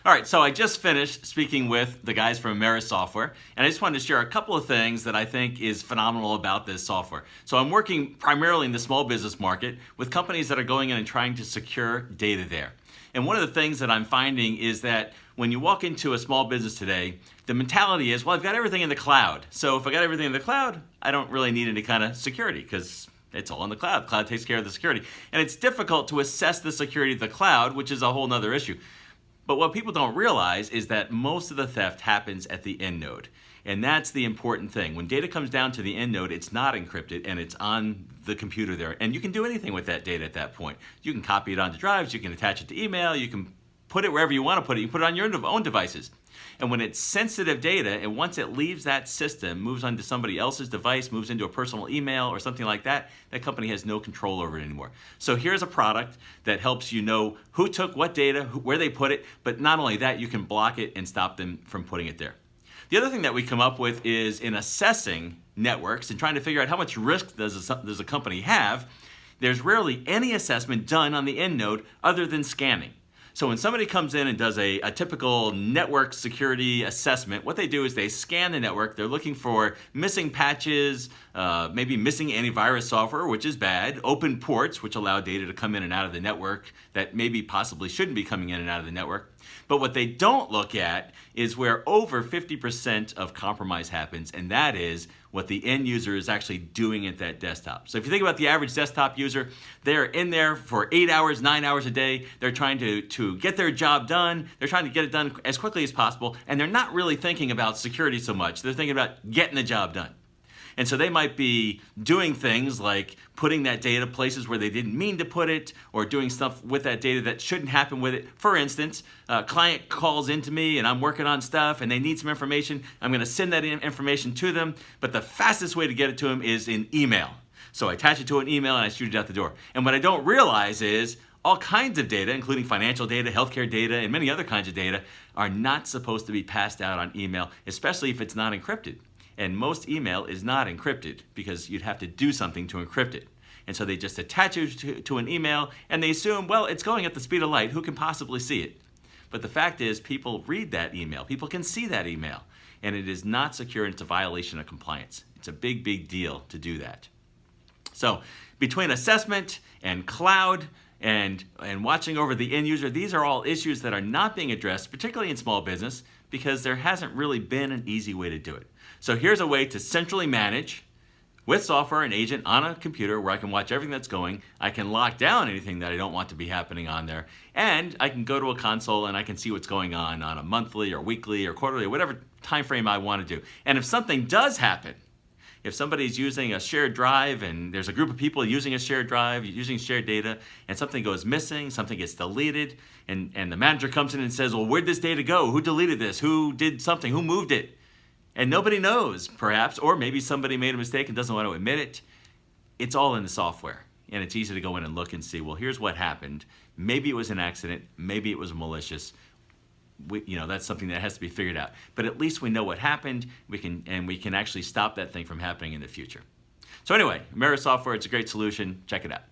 All right, so I just finished speaking with the guys from Armarius Software, and I just wanted to share a couple of things that I think is phenomenal about this software. So I'm working primarily in the small business market with companies that are going in and trying to secure data there. And one of the things that I'm finding is that when you walk into a small business today, the mentality is, well, I've got everything in the cloud. So if I got everything in the cloud, I don't really need any kind of security because it's all in the cloud. The cloud takes care of the security. And it's difficult to assess the security of the cloud, which is a whole nother issue. But what people don't realize is that most of the theft happens at the end node. And that's the important thing. When data comes down to the end node, it's not encrypted and it's on the computer there. And you can do anything with that data at that point. You can copy it onto drives, you can attach it to email, you can put it wherever you want to put it. You can put it on your own devices. And when it's sensitive data, and once it leaves that system, moves onto somebody else's device, moves into a personal email or something like that, that company has no control over it anymore. So here's a product that helps you know who took what data, where they put it, but not only that, you can block it and stop them from putting it there. The other thing that we come up with is in assessing networks and trying to figure out how much risk does a company have, there's rarely any assessment done on the end node other than scanning. So when somebody comes in and does a typical network security assessment, what they do is they scan the network. They're looking for missing patches, maybe missing antivirus software, which is bad, open ports, which allow data to come in and out of the network that maybe possibly shouldn't be coming in and out of the network. But what they don't look at is where over 50% of compromise happens, and that is what the end user is actually doing at that desktop. So if you think about the average desktop user, they're in there for 8 hours, 9 hours a day. They're trying to get their job done. They're trying to get it done as quickly as possible, and they're not really thinking about security so much. They're thinking about getting the job done. And so they might be doing things like putting that data places where they didn't mean to put it, or doing stuff with that data that shouldn't happen with it. For instance, a client calls into me and I'm working on stuff and they need some information. I'm going to send that information to them, but the fastest way to get it to them is in email. So I attach it to an email and I shoot it out the door. And what I don't realize is all kinds of data, including financial data, healthcare data, and many other kinds of data, are not supposed to be passed out on email, especially if it's not encrypted. And most email is not encrypted because you'd have to do something to encrypt it. And so they just attach it to an email and they assume, well, it's going at the speed of light. Who can possibly see it? But the fact is, people read that email. People can see that email. And it is not secure and it's a violation of compliance. It's a big, big deal to do that. So between assessment and cloud and watching over the end user, these are all issues that are not being addressed, particularly in small business, because there hasn't really been an easy way to do it. So here's a way to centrally manage with software and agent on a computer where I can watch everything that's going. I can lock down anything that I don't want to be happening on there. And I can go to a console and I can see what's going on a monthly or weekly or quarterly or whatever time frame I want to do. And if something does happen, if somebody's using a shared drive and there's a group of people using a shared drive, using shared data, and something goes missing, something gets deleted, and the manager comes in and says, well, where'd this data go? Who deleted this? Who did something? Who moved it? And nobody knows, perhaps, or maybe somebody made a mistake and doesn't want to admit it. It's all in the software. And it's easy to go in and look and see, well, here's what happened. Maybe it was an accident. Maybe it was malicious. That's something that has to be figured out. But at least we know what happened. We can actually stop that thing from happening in the future. So anyway, Armarius Software, it's a great solution. Check it out.